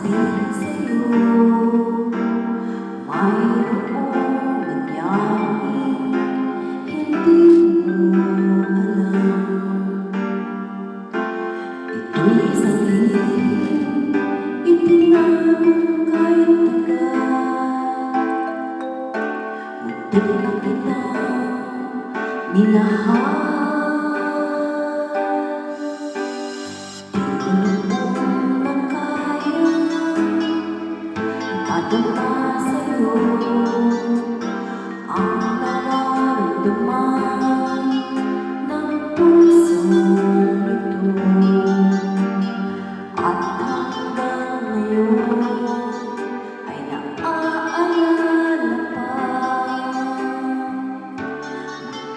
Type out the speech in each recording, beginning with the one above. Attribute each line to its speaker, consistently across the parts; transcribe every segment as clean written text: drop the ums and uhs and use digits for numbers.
Speaker 1: sabihin sa'yo, mayroong nangyaring hindi mo alam. Ito'y sabihin, itinanong kahit tagal, muntik na kitang minahal. Padama sa'yo ang nararamdaman ng pusong ito. At hanggang ngayon ay naaalala pa.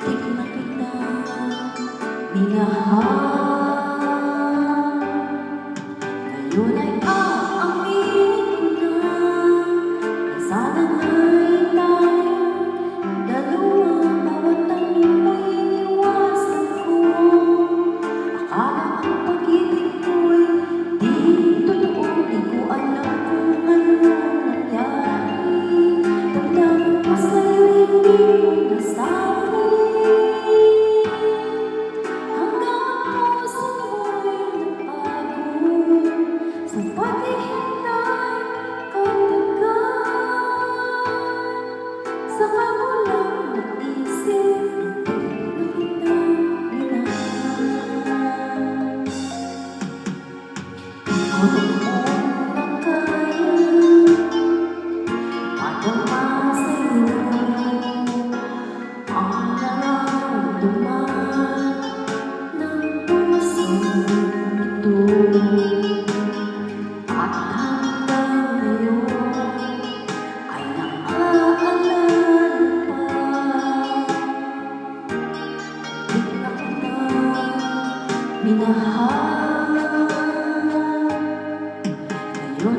Speaker 1: Muntik na kitang minahal. Ngayon ay aaminin ko na sana nga'y tayong dalawa. Bawat tanong mo'y iniwasan ko. Akala ang pag-ibig ko'y di totoo. Di ko alam kung anong nangyari. Damdamin ko sa'yo, hindi ko nasabi. Hanggang ang puso mo'y nagbago sa paghihintay katagal. Saka ko lang naisip na kitang minahal. Di ko noon na kaya padama sa'yo ang nararamdaman ng pusong ito. At hanggang ngayon ay naaalala pa. Muntik na kitang minahal. Ngayon